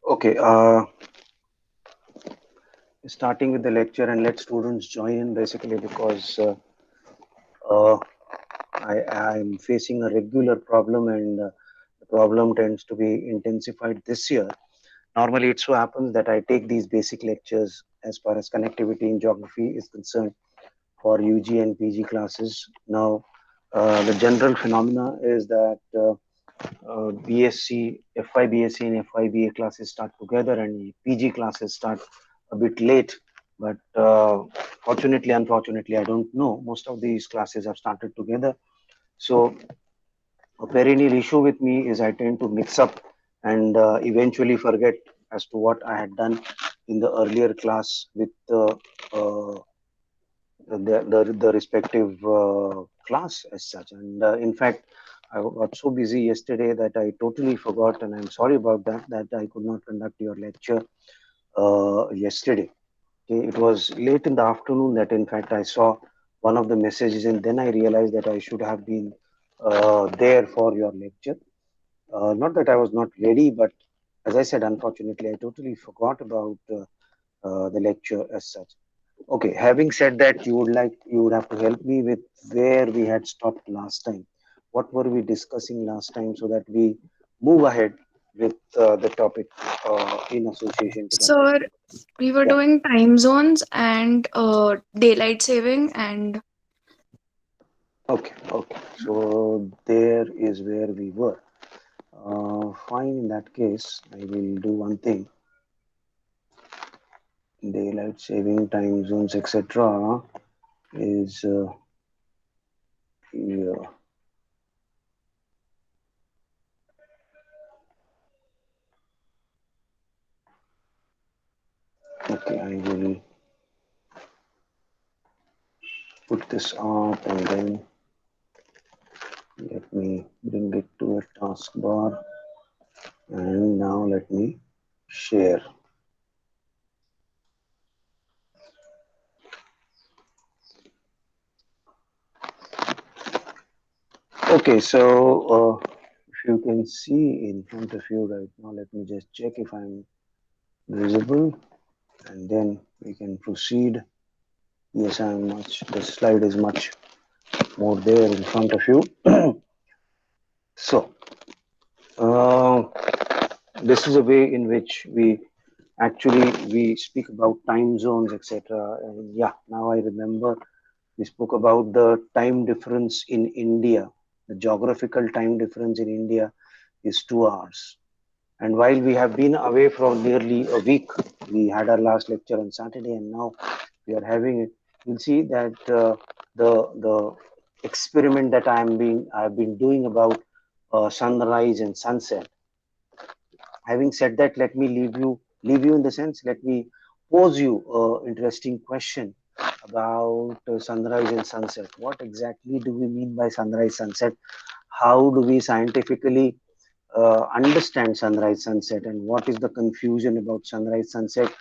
Okay, starting with the lecture and let students join in basically because uh, I'm facing a regular problem and the problem tends to be intensified this year. Normally, it so happens that I take these basic lectures as far as connectivity in geography is concerned for UG and PG classes. Now, the general phenomena is that BSc, FY and FYBA classes start together and PG classes start a bit late. But fortunately, unfortunately, I don't know. Most of these classes have started together. So a perennial issue with me is I tend to mix up and eventually forget as to what I had done in the earlier class with uh, the respective class as such. And in fact, I got so busy yesterday that I totally forgot, and I'm sorry about that, that I could not conduct your lecture yesterday. Okay, it was late in the afternoon that, in fact, I saw one of the messages, and then I realized that I should have been there for your lecture. Not that I was not ready, but as I said, unfortunately, I totally forgot about the lecture as such. Okay, having said that, you would have to help me with where we had stopped last time. What were we discussing last time so that we move ahead with the topic in association to that So lecture? we were Yeah. doing time zones and daylight saving and Okay. Okay. So there is where we were. Fine. In that case, I will do one thing: daylight saving, time zones, etc. is here. Okay. I will put this up and then let me bring it to a taskbar and now let me share. Okay, so if you can see in front of you right now, let me just check if I'm visible and then we can proceed. Yes, I'm much, the slide is much more there in front of you. So, uh, this is a way in which we speak about time zones, etc. And yeah, now I remember we spoke about the time difference in India. The geographical time difference in India is 2 hours. And while we have been away from nearly a week, we had our last lecture on Saturday, and now we are having it. You'll see that the experiment that I've been doing about sunrise and sunset. Having said that, let me leave you in the sense. Let me pose you a interesting question about sunrise and sunset. What exactly do we mean by sunrise sunset? How do we scientifically understand sunrise sunset, and what is the confusion about sunrise sunset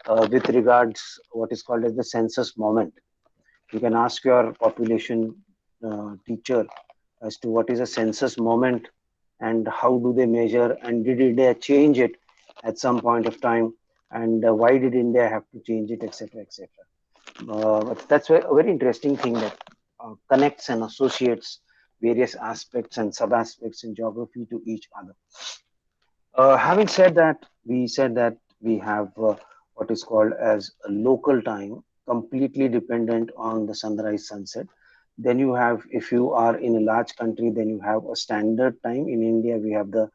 with regards what is called as the census moment? You can ask your population teacher as to what is a census moment and how do they measure, and did India change it at some point of time, and why did India have to change it, etc., etc. That's a very interesting thing that connects and associates various aspects and sub aspects in geography to each other. Having said that, we said that we have what is called as a local time, completely dependent on the sunrise sunset. Then you have, if you are in a large country, then you have a standard time. In India, we have the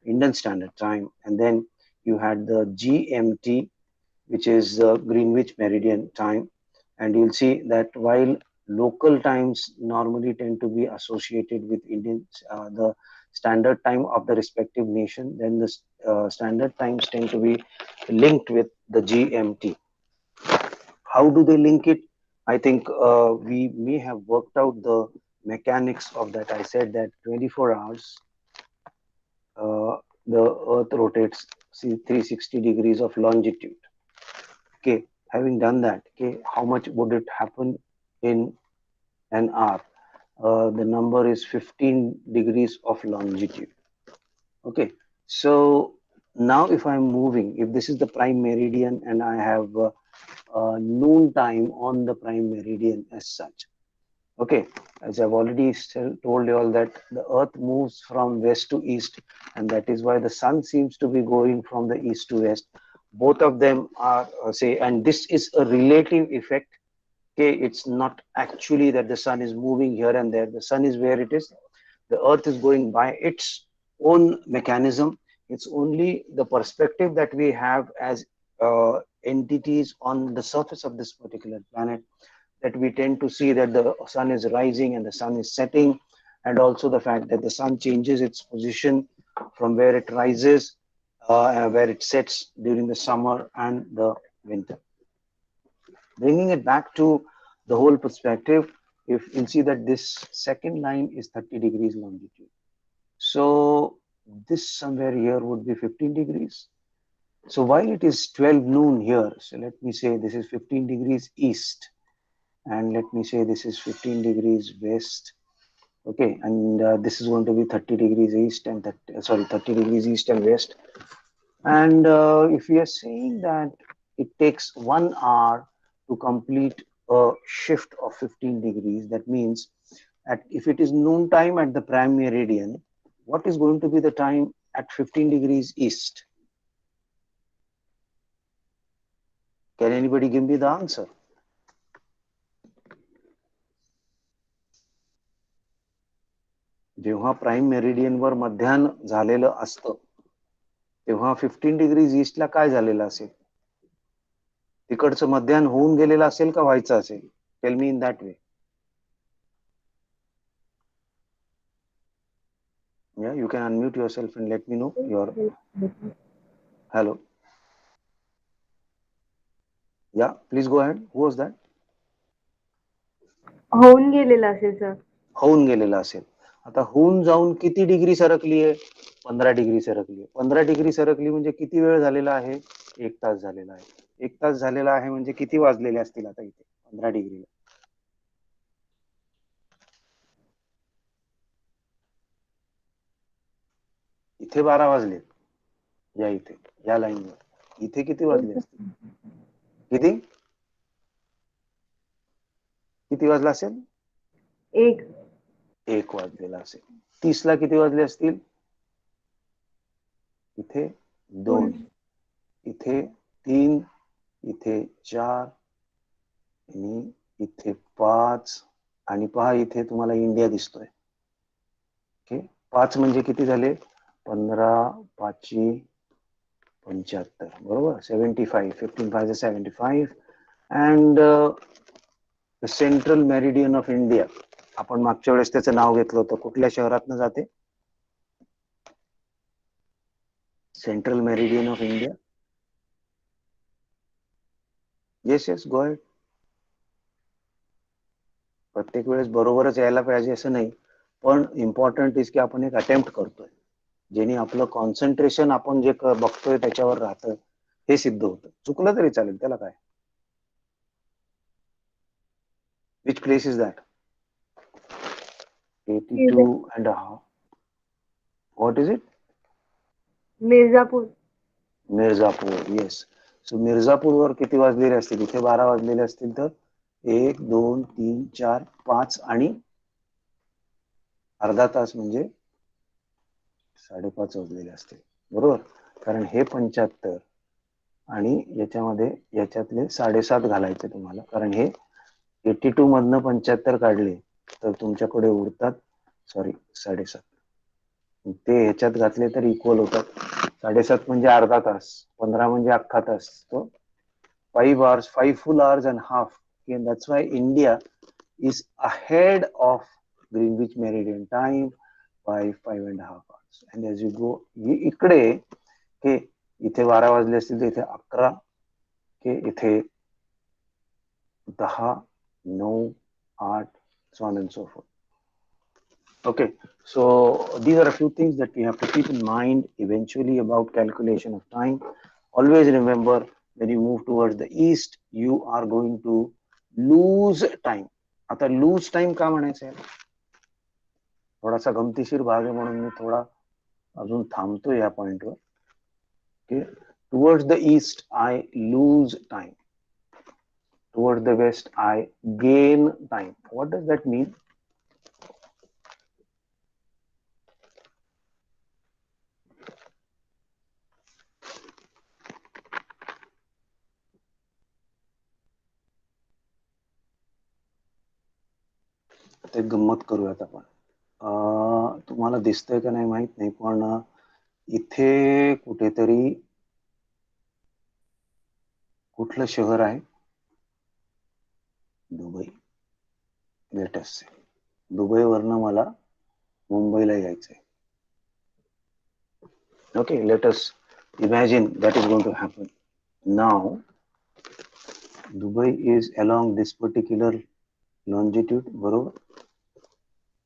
Indian Standard Time, and then you had the GMT, which is the Greenwich Meridian Time. And you'll see that while local times normally tend to be associated with the standard time of the respective nation, then the standard times tend to be linked with the GMT. How do they link it? I think we may have worked out the mechanics of that. I said that 24 hours, uh, the Earth rotates 360 degrees of longitude. Okay, having done that, okay, how much would it happen in an hour? The number is 15 degrees of longitude. Okay, so now if I'm moving, if this is the prime meridian and I have noon time on the prime meridian as such. Okay, as I've already told you all that the earth moves from west to east, and that is why the sun seems to be going from the east to west. Both of them are, say, and this is a relative effect. Okay, it's not actually that the sun is moving here and there. The sun is where it is. The earth is going by its own mechanism. It's only the perspective that we have as entities on the surface of this particular planet that we tend to see that the sun is rising and the sun is setting, and also the fact that the sun changes its position from where it rises, where it sets during the summer and the winter. Bringing it back to the whole perspective, if you'll see that this second line is 30 degrees longitude. So this somewhere here would be 15 degrees. So while it is 12 noon here, so let me say this is 15 degrees east, and let me say this is 15 degrees west. Okay, and this is going to be 30 degrees east and 30 degrees east and west. And if we are saying that it takes 1 hour to complete a shift of 15 degrees, that means if it is noon time at the prime meridian, what is going to be the time at 15 degrees east? Can anybody give me the answer? जेव्हा prime मेरिडियनवर मध्यान्ह झालेलं असतं तेव्हा 15 degrees ईस्टला काय झालेलं असेल? तिकडचं मध्यान्ह होऊन गेलेलं असेल का व्हायचं असेल? Tell me in that way. Yeah, you can unmute yourself and let me know your. Hello. Yeah, please go ahead. Who was that? होऊन गेलेला असेल सर. होऊन गेलेला असेल. आता होऊन जाऊन किती डिग्री सरकली आहे? 15 डिग्री सरकली. 15 डिग्री सरकली म्हणजे किती वेळ झालेला आहे? 1 तास झालेला आहे. 1 तास झालेला आहे म्हणजे किती वाजलेले असतील आता इथे 15 डिग्रीला? इथे 12 वाजले. या इथे या लाईनवर इथे किती वाजले असतील? किती किती वाजला असेल? 1 वाजलेला असेल. 30 ला किती वाजले असतील? इथे 2, इथे 3, इथे 4 आणि इथे 5 आणि पहा इथे तुम्हाला इंडिया दिसतोय. ओके, 5 म्हणजे किती झाले? 15 5 75, बरोबर. 75, 15 5 75. And the central meridian of India, आपण मागच्या वेळेस त्याचं नाव घेतलं होतं, कुठल्या शहरातनं जाते? Central meridian of India. Yes yes, go ahead. प्रत्येक वेळेस बरोबरच यायला पाहिजे असं नाही, पण इम्पॉर्टंट इज की आपण एक अटेम्प्ट करतोय, जेणे आपलं कॉन्सन्ट्रेशन आपण जे बघतोय त्याच्यावर राहतं हे सिद्ध होतं. चुकलं तरी चालेल, त्याला काय. Which place is that? 82.5. What is it? Mirzapur. Mirzapur, yes. So Mirzapur वर किती वाजलेले असतील? इथे 12 वाजलेले असतील तर 1 2 3 4 5 आणि अर्धा तास म्हणजे 5:30 वाजलेले असतील, बरोबर. कारण हे 75 आणि याच्यामध्ये याच्यातले 7:30 घालायचे तुम्हाला, कारण हे 82 मधनं 75 काढले तर तुमच्याकडे उरतात 7:30. ते ह्याच्यात घातले तर इक्वल होतात. 7:30 म्हणजे अर्धा तास, 15 म्हणजे अख्खा तास. तो 5 hours, 5 full hours and half. And that's why India is ahead of Greenwich Meridian time by 5.5 hours. And as you go इकडे हे इथे 12 वाजले असतील तर इथे 11, के इथे 10 9 8, so on and so forth. Okay, so these are a few things that we have to keep in mind eventually about calculation of time. Always remember, when you move towards the east, you are going to lose time. आता lose time का म्हणायचं आहे? थोडासा गमतीशीर भाग आहे म्हणून मी थोडा अजून थांबतो या पॉइंटवर. Okay. Towards the east, I lose time. Towards the west, I gain time. What does that mean? ते गंमत करूयात आपण. तुम्हाला दिसतंय का नाही माहित नाही, पण इथे कुठेतरी कुठलं शहर आहे? दुबई. लेटेस्ट से दुबई वरनं मला मुंबईला यायचंय. Okay, let us imagine that is going to happen. Now, Dubai is along this particular longitude, बरोबर,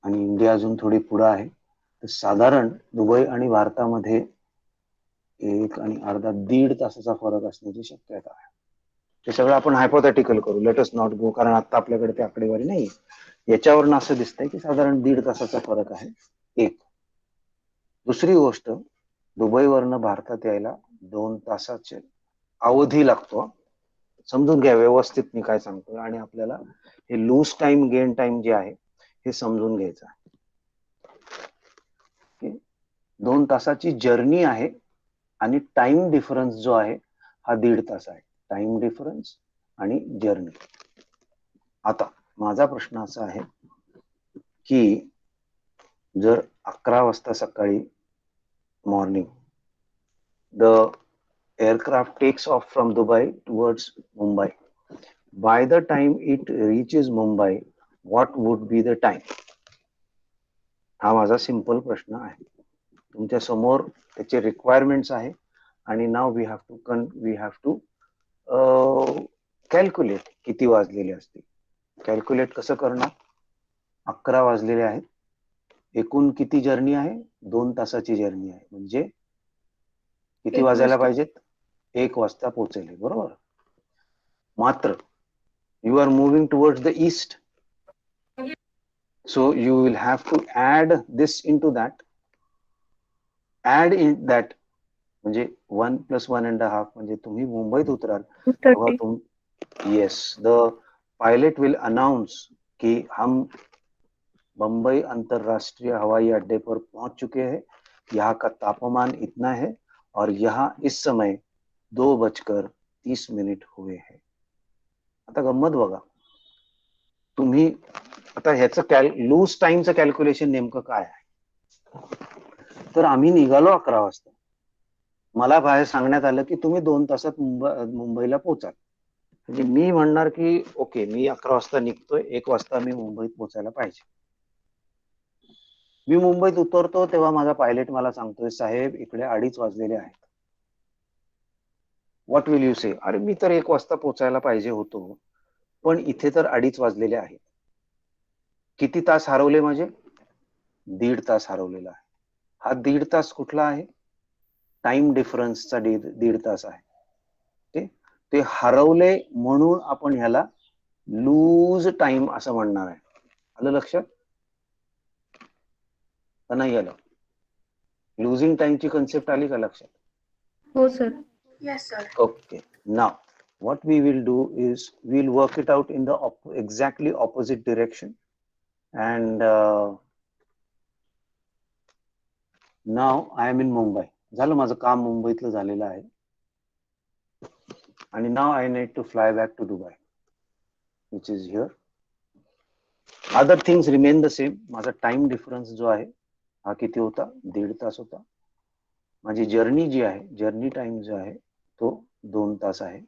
आणि इंडिया अजून थोडी पुढे आहे. तर साधारण दुबई आणि भारतामध्ये 1 आणि अर्धा 1.5 तासाचा फरक असण्याची शक्यता आहे. ते सगळं आपण हायपोथेटिकल करू, लेट अस नॉट गो, कारण आता आपल्याकडे ती आकडेवारी नाही. याच्यावरून असं दिसतंय की साधारण 1.5 तासाचा फरक आहे. एक. दुसरी गोष्ट, दुबईवरनं भारतात यायला 2 तासाचे अवधी लागतो. समजून घ्या व्यवस्थित मी काय सांगतोय, आणि आपल्याला हे लूज टाइम गेन टाइम जे आहे हे समजून घ्यायचं आहे. 2 तासाची जर्नी आहे आणि टाइम डिफरन्स जो आहे हा 1.5 तास आहे. टाइम डिफरन्स आणि जर्नी. आता माझा प्रश्न असा आहे की जर 11 वाजता सकाळी morning the aircraft takes off from Dubai towards Mumbai. By the time it reaches Mumbai, what would be the time? हा माझा सिंपल प्रश्न आहे. तुमच्या समोर त्याचे रिक्वायरमेंट्स आहे आणि now we have to calculate किती वाजलेले असतील. कॅल्क्युलेट कसं करणार? 11 वाजलेले आहेत. एकूण किती जर्नी आहे? 2 तासाची जर्नी आहे. म्हणजे किती 1 वाजायला वाजता. पाहिजेत? 1 वाजता पोहोचेल, बरोबर. मात्र you are moving towards the east, so you will have to add this into that. Add in that म्हणजे 1 + 1.5 म्हणजे तुम्ही मुंबईत उतराल तेव्हा 2:30. yes, the pilot will announce कि हम बम्बई अंतरराष्ट्रीय हवाई अड्डे पर पहुंच चुके हैं. यहाँ का तापमान इतना है और यहाँ इस समय 2:30 हुए हैं. आता गंमत बघा, तुम्ही आता ह्याचं लूज टाइमचं कॅल्क्युलेशन नेमकं काय आहे? तर आम्ही निघालो 11 वाजता. मला बाहेर सांगण्यात आलं की तुम्ही 2 तासात मुंबईला पोहोचाल. म्हणजे मी म्हणणार की ओके, मी 11 वाजता निघतोय, 1 वाजता मी मुंबईत पोहोचायला पाहिजे. मी मुंबईत उतरतो तेव्हा माझा पायलट मला सांगतोय साहेब इकडे 2:30 वाजलेले आहेत. व्हॉट विल यू से? अरे मी तर 1 वाजता पोहोचायला पाहिजे होतो, पण इथे तर 2:30 वाजलेले आहेत. किती तास हरवले माझे? 1.5 तास हरवलेला आहे. हा 1.5 तास कुठला आहे? टाइम डिफरन्सचा 1.5 तास आहे. ते हरवले म्हणून आपण ह्याला लूज टाइम असं म्हणणार आहे. आलं लक्षात का नाही आलं? लुझिंग टाइमची कन्सेप्ट आली का लक्षात? हो sir. Yes, sir. Okay. Now, what we will do is we'll work it out in the exactly opposite direction. And now I am in Mumbai. झालं माझं काम मुंबईतलं झालेलं आहे. आणि now I need to fly back to Dubai, which is here. Other things remain the same. माझा time difference जो आहे हा किती होता? 1.5 तास होता. माझी जर्नी जी आहे, जर्नी टाइम जो आहे तो 2 तास आहे.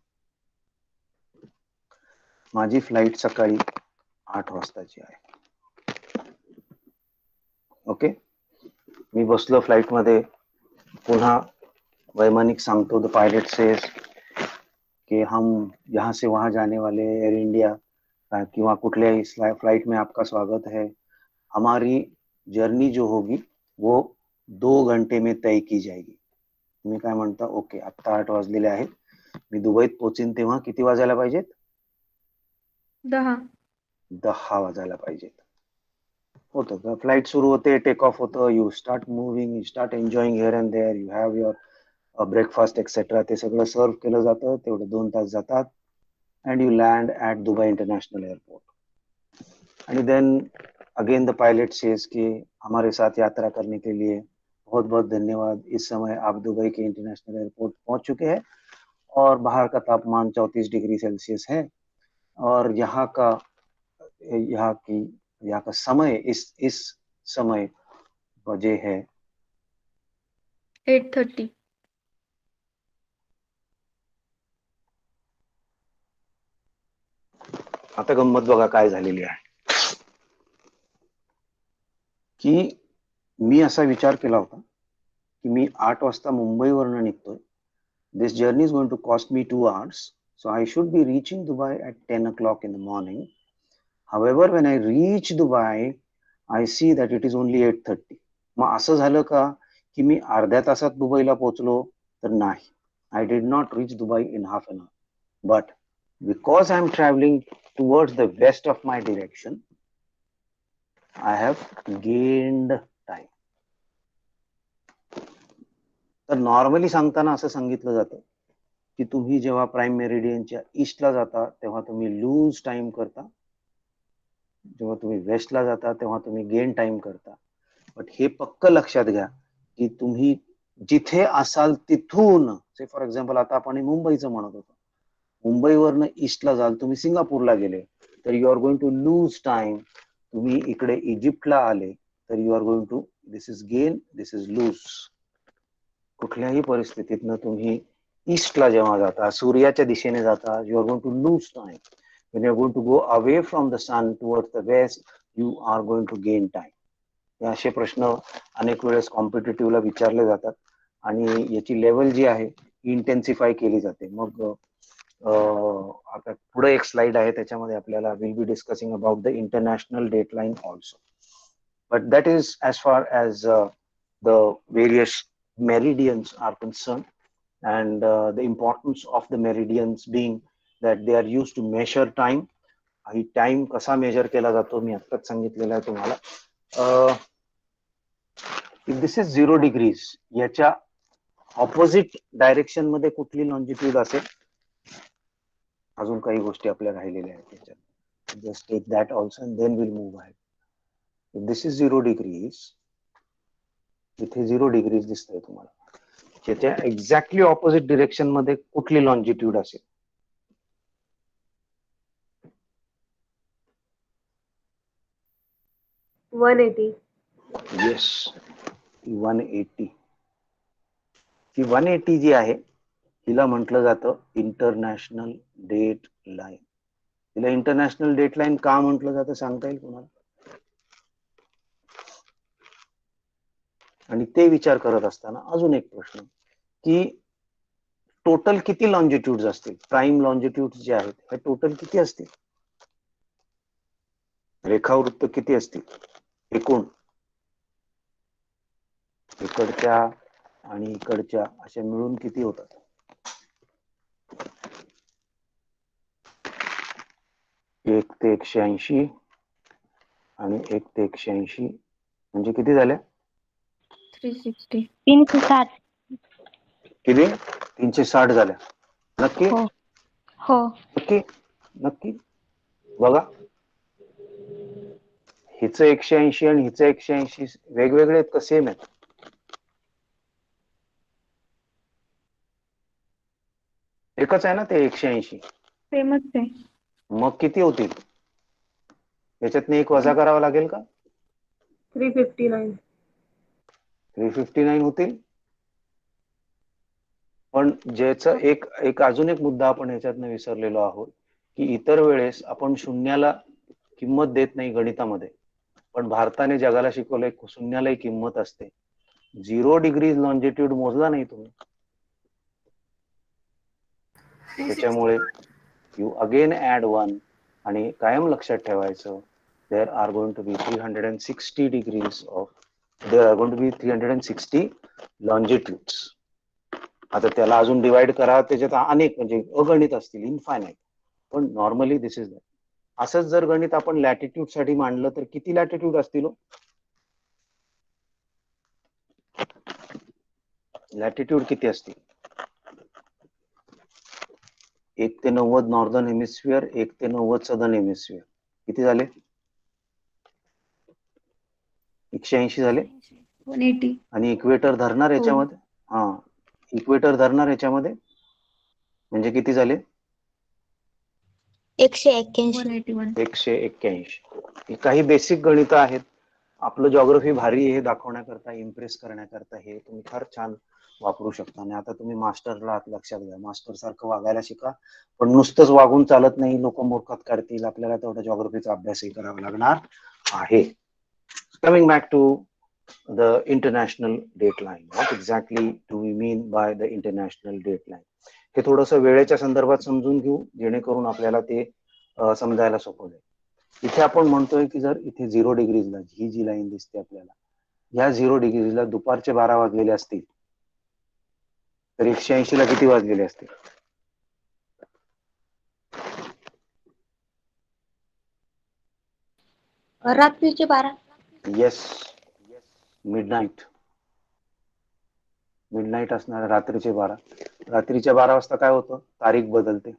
माझी फ्लाइट सकाळी 8 वाजताची आहे. ओके. मी बसलो फ्लाइट मध्ये. पुन्हा वैमानिक सांगतो, द पायलट सेज कि हम यहाँ से वहां जाने वाले एयर इंडिया किंवा कुठल्याही फ्लाइट में आपका स्वागत है. हमारी जर्नी जो होगी वो 2 घंटे में तय की जाएगी. तुम्ही काय म्हणता? ओके, आता 8 वाजलेले आहेत. मी दुबईत पोहोचीन तेव्हा किती वाजायला पाहिजेत? 10 वाजायला पाहिजेत. होतं फ्लाइट सुरू होते, टेक ऑफ होतं, you start moving, you start enjoying here and there, you have your breakfast etcetera ते सगळं सर्व केलं जातं, तेवढे 2 तास जातात, and you land at Dubai International Airport. And then again the pilot says कि हमारे साथ यात्रा करने के लिए बहुत बहुत धन्यवाद, इस समय आप दुबई के इंटरनेशनल एयरपोर्ट पहुंच चुके हैं और बाहर का तापमान 34 डिग्री सेल्सियस है और यहाँ का समय इस समय बजे है 8:30. आता गंमत बघा काय झालेली आहे की मी असा विचार केला होता की मी 8 वाजता मुंबईवरून निघतोय. This journey is going to cost me 2 hours, so I should be reaching Dubai at 10 o'clock in the morning. However, when I reach Dubai, I see that it is only 8:30. मग असं झालं का की मी अर्ध्या तासात दुबईला पोहोचलो? तर नाही. I did not reach Dubai in half an hour. But because I am traveling towards the west of my direction, I have gained time. तर नॉर्मली सांगताना असं सांगितलं जातं की तुम्ही जेव्हा प्राइम मेरिडियनच्या ईस्टला जाता तेव्हा तुम्ही लूज टाइम करता, जेव्हा तुम्ही वेस्टला जाता तेव्हा तुम्ही गेन टाइम करता. बट हे पक्क लक्षात घ्या की तुम्ही जिथे असाल तिथून, से फॉर एक्झाम्पल आता आपण मुंबईचं म्हणत होतो, मुंबईवरनं ईस्टला जाल, तुम्ही सिंगापूरला गेले तर you are going to lose time. तुम्ही इकडे इजिप्तला आले तर you are going to, this is gain, this is lose. कुठल्याही परिस्थितीतनं तुम्ही ईस्टला जेव्हा जाता, सूर्याच्या दिशेने जाता, you are going to lose time. when you are going to go away from the sun towards the west, you are going to gain time. हे असे प्रश्न अनेक वेळेस कॉम्पिटिटिव्हला विचारले जातात आणि याची लेवल जी आहे इंटेन्सिफाय केली जाते. मग आता पुढे एक स्लाइड आहे, त्याच्यामध्ये आपल्याला will be discussing about the international dateline also. But that is as far as the various meridians are concerned, and the importance of the meridians being that they are used to measure time. आणि time कसा major केला जातो मी आत्ताच सांगितलेलं आहे तुम्हाला. This is 0 degrees, याच्या opposite direction मध्ये कुठली लॉन्जिट्यूड असेल? अजून काही गोष्टी आपल्या राहिलेल्या आहेत त्याच्यात. Just take that also and then will move ahead. This is 0 degrees, इथे 0 डिग्रीज दिसतंय तुम्हाला, त्याच्या एक्झॅक्टली ऑपोजिट डिरेक्शन मध्ये कुठली लॉन्जिट्यूड असेल? येस, 180. ती 180 जी आहे तिला म्हटलं जातं इंटरनॅशनल डेट लाईन. तिला इंटरनॅशनल डेट लाईन का म्हटलं जातं सांगता येईल तुम्हाला? आणि ते विचार करत असताना अजून एक प्रश्न की टोटल किती लॉन्जिट्यूड्स असतील? प्राईम लॉन्जिट्यूड्स जे आहेत हे टोटल किती असतील? रेखावृत्त किती असतील एकूण? इकडच्या आणि इकडच्या अशा मिळून किती होतात? एक ते 180 आणि 1 ते 180 म्हणजे किती झाल्या? 360. 360. किती? 360 झाल्या. नक्की? हो. नक्की नक्की बघा, हिचं 180 आणि हिचं 180 वेगवेगळे आहेत का सेम आहेत? एकच आहे ना ते 180. सेमच आहे. मग किती होतील? याच्यातनं एक वजा करावा लागेल का? 359. 359 होतील. पण ज्याचं एक अजून एक मुद्दा आपण याच्यातनं विसरलेलो आहोत की इतर वेळेस आपण शून्याला किंमत देत नाही गणितामध्ये, पण भारताने जगाला शिकवलंय शून्यालाही किंमत असते. 0 डिग्रीज लॉन्जिट्यूड मोजला नाही तुम्ही, त्याच्यामुळे यू अगेन ऍड 1 आणि कायम लक्षात ठेवायचं there are going to be 360 degrees off, there are going to be 360 longitudes. आता त्याला अजून डिवाइड करा, त्याच्यात अनेक म्हणजे अगणित असतील, इनफायनाईट, पण नॉर्मली दिस इज दॅट. असंच जर गणित आपण लॅटिट्यूड साठी मांडलं तर किती लॅटिट्यूड असतील? लॅटिट्यूड किती असतील? 1 ते 90 नॉर्दर्न हेमिस्फिअर, 1 ते 90 सदर्न हेमिस्फिअर. किती झाले? 180 झाले. 180. आणि इक्वेटर धरणार हो. याच्यामध्ये? हा, इक्वेटर धरणार याच्यामध्ये म्हणजे किती झाले? 181. 181. 181. ही काही बेसिक गणित आहेत. आपलं जॉग्रफी भारी हे दाखवण्याकरता, इम्प्रेस करण्याकरता हे तुम्ही फार छान वापरू शकता. आणि आता तुम्ही मास्टरला लक्षात घ्या, मास्टर सारखं वागायला शिका. पण नुसतंच वागून चालत नाही, लोक मूर्खात काढतील. आपल्याला तेवढा जॉग्रफीचा अभ्यासही करावा लागणार आहे. Coming back to the international date line. What exactly do we mean by the international date line? हे थोडंसं वेळेच्या संदर्भात समजून घेऊ, जेणेकरून आपल्याला ते समजायला सोपं जाईल. इथे आपण म्हणतोय की जर इथे 0 डिग्रीजला ही जी लाईन दिसते आपल्याला, या 0 डिग्रीजला दुपारचे 12 वाजलेले असतील, तर 180 ला किती वाजलेले असतील? रात्रीचे 12. Yes, midnight. मिडनाईट असणार, रात्रीचे 12. रात्रीच्या 12 वाजता काय होतं? तारीख बदलते.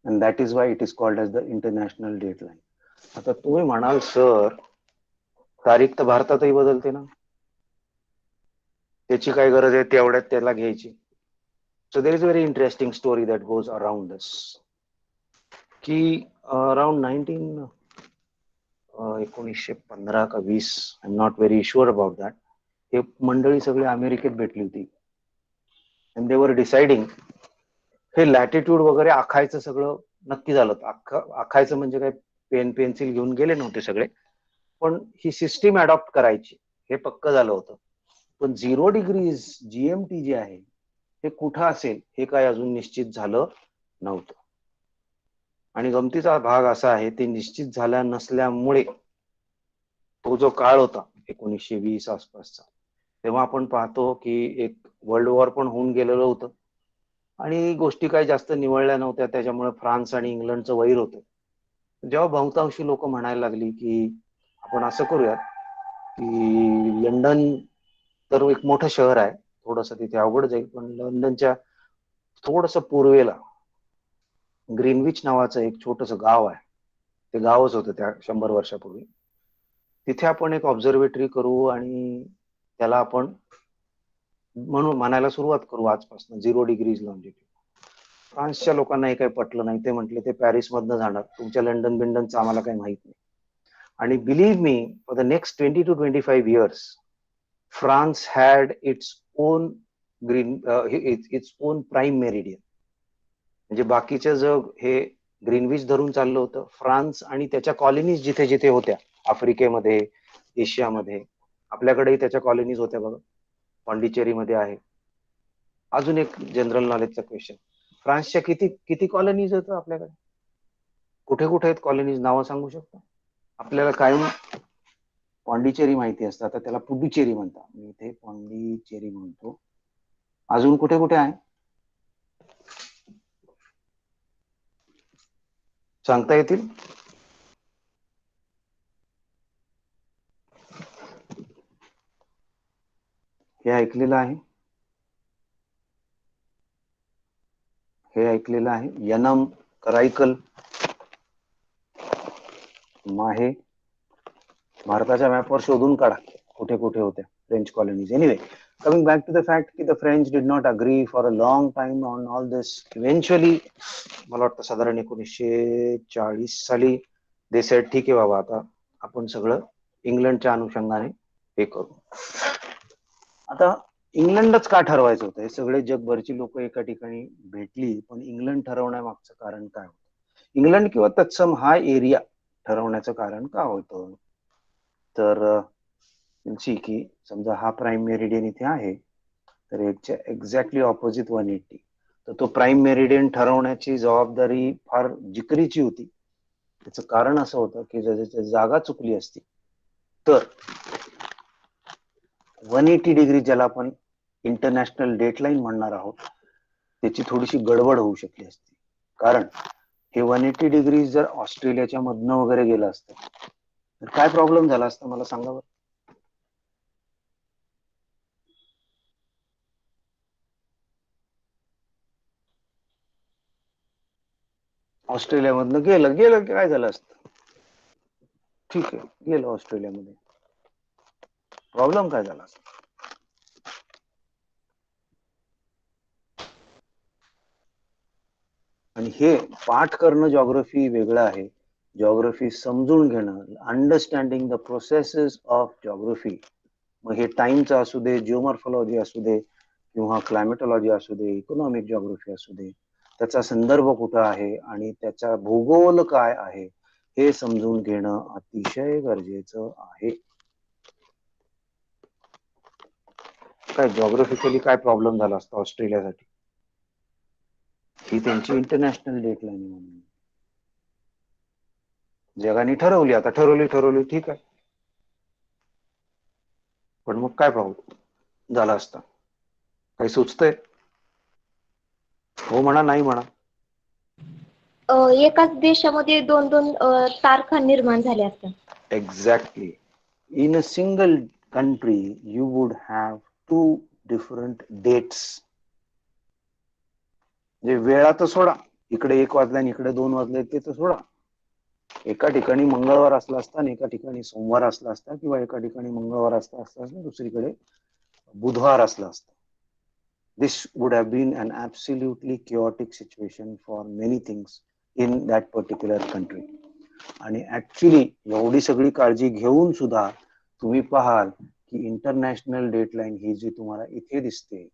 and that is why it is called as the international date line. आता तुम्ही म्हणाल सर, तारीख तर भारतातही बदलते ना, त्याची काय गरज आहे तेवढ्यात त्याला घ्यायची? So there is very interesting story that goes around this, की अराउंड 1915 का 20, I am not very sure about that, हे मंडळी सगळे अमेरिकेत भेटली होती. अँड दे वर डिसाइडिंग, हे लॅटिट्यूड वगैरे आखायचं सगळं नक्की झालं. आखायचं म्हणजे काय, पेन पेन्सिल घेऊन गेले नव्हते सगळे, पण ही सिस्टीम अडॉप्ट करायची हे पक्क झालं होतं. पण 0 डिग्रीज जीएमटी जे आहे हे कुठं असेल हे काय अजून निश्चित झालं नव्हतं. आणि गमतीचा भाग असा आहे, ते निश्चित झाल्या नसल्यामुळे तो जो काळ होता 1920 आसपासचा, तेव्हा आपण पाहतो की एक वर्ल्ड वॉर पण होऊन गेलेलं होतं आणि गोष्टी काही जास्त निवळल्या नव्हत्या. त्याच्यामुळे फ्रान्स आणि इंग्लंडचं वैर होतं. जेव्हा बहुतांशी लोक म्हणायला लागली की आपण असं करूयात की लंडन तर एक मोठं शहर आहे, थोडंसं तिथे अवघड जाईल, पण लंडनच्या थोडंसं पूर्वेला ग्रीनविच नावाचं एक छोटंसं गाव आहे, ते गावच होतं त्या 100 वर्षापूर्वी. तिथे आपण एक ऑब्झर्वेटरी करू आणि त्याला आपण म्हणून म्हणायला सुरुवात करू आजपासून 0 डिग्रीज लॉन्जिट्यूड. फ्रान्सच्या लोकांना हे काही पटलं नाही. ते म्हटले ते पॅरिस मधनं जाणार, तुमच्या लंडन बिंडनचं आम्हाला काही माहित नाही. आणि believe me, for the next 20 to 25 years France had its own prime meridian. म्हणजे बाकीचं जग हे ग्रीनविच धरून चाललं होतं. फ्रान्स आणि त्याच्या कॉलनीज जिथे जिथे होत्या, आफ्रिकेमध्ये, एशियामध्ये, आपल्याकडेही त्याच्या कॉलनीज होत्या बघा, पॉंडिचेरीमध्ये आहे. अजून एक जनरल नॉलेजचा क्वेश्चन, फ्रान्सच्या किती किती कॉलनीज होतं आपल्याकडे? कुठे कुठे आहेत कॉलनीज, नावं सांगू शकता? आपल्याला कायम पॉंडिचेरी माहिती असतं, आता त्याला पुडुचेरी म्हणतात, मी इथे पॉंडिचेरी म्हणतो. अजून कुठे कुठे आहे सांगता येतील? हे ऐकलेलं आहे, हे ऐकलेलं आहे, यनम, कराईकल, माहे. भारताच्या मॅपवर शोधून काढा कुठे कुठे होत्या French colonies. Anyway, coming back to the fact की the French did not agree for a long time on all this. Eventually, मला वाटतं साधारण 1940 साली they said ठीक आहे बाबा, आता आपण सगळं इंग्लंडच्या अनुषंगाने हे करू. आता इंग्लंडच का ठरवायचं होतं? हे सगळे जगभरची लोक एका ठिकाणी भेटली, पण इंग्लंड ठरवण्यामागचं कारण काय होतं? इंग्लंड किंवा तत्सम हा एरिया ठरवण्याचं कारण का होतं? तर की समजा हा प्राईम मेरिडियन इथे आहे, तर याच्या एक्झॅक्टली ऑपोजिट 180. तर तो प्राईम मेरिडियन ठरवण्याची जबाबदारी फार जिकरीची होती. त्याचं कारण असं होतं की जर जागा चुकली असती तर 180 डिग्री, ज्याला आपण इंटरनॅशनल डेटलाईन म्हणणार आहोत, त्याची थोडीशी गडबड होऊ शकली असती. कारण हे 180 डिग्री जर ऑस्ट्रेलियाच्या मधनं वगैरे गेलं असतं तर काय प्रॉब्लेम झाला असता मला सांगा बरं. ऑस्ट्रेलियामधनं गेलं गेलं काय झालं असतं? ठीक आहे, गेलं ऑस्ट्रेलियामध्ये, प्रॉब्लेम काय झाला असता? आणि हे पाठ करणं जॉग्रफी वेगळं आहे. जॉग्रफी समजून घेणं, understanding the processes of geography, मग हे टाइमचं असू दे, जिओमॉर्फॉलॉजी असू दे, किंवा क्लायमेटॉलॉजी असू दे, इकॉनॉमिक जॉग्रफी असू दे, त्याचा संदर्भ कुठं आहे आणि त्याचा भूगोल काय आहे हे समजून घेणं अतिशय गरजेचं आहे. काय जॉग्रफिकली काय प्रॉब्लेम झाला असता ऑस्ट्रेलियासाठी? ही त्यांची इंटरनॅशनल डेटलाईन म्हणून जगाने ठरवली, आता ठरवली ठीक आहे, पण मग काय प्रॉब्लेम झाला असता? काही सुचतंय? हो म्हणा, नाही म्हणा. एकाच देशामध्ये दोन दोन तारखा निर्माण झाल्या असतात. Exactly. In a single country, you would have two different dates. जे वेळा तर सोडा, इकडे 1 वाजला आणि इकडे 2 वाजले ते तर सोडा. एका ठिकाणी मंगळवार असला असता आणि एका ठिकाणी सोमवार असला असता, किंवा एका ठिकाणी मंगळवार असला असता आणि दुसरीकडे बुधवार असला असता. This would have been an absolutely chaotic situation for many things in that particular country. आणि ऍक्च्युली एवढी सगळी काळजी घेऊन सुद्धा तुम्ही पाहाल की इंटरनॅशनल डेटलाईन ही जी तुम्हाला इथे दिसते,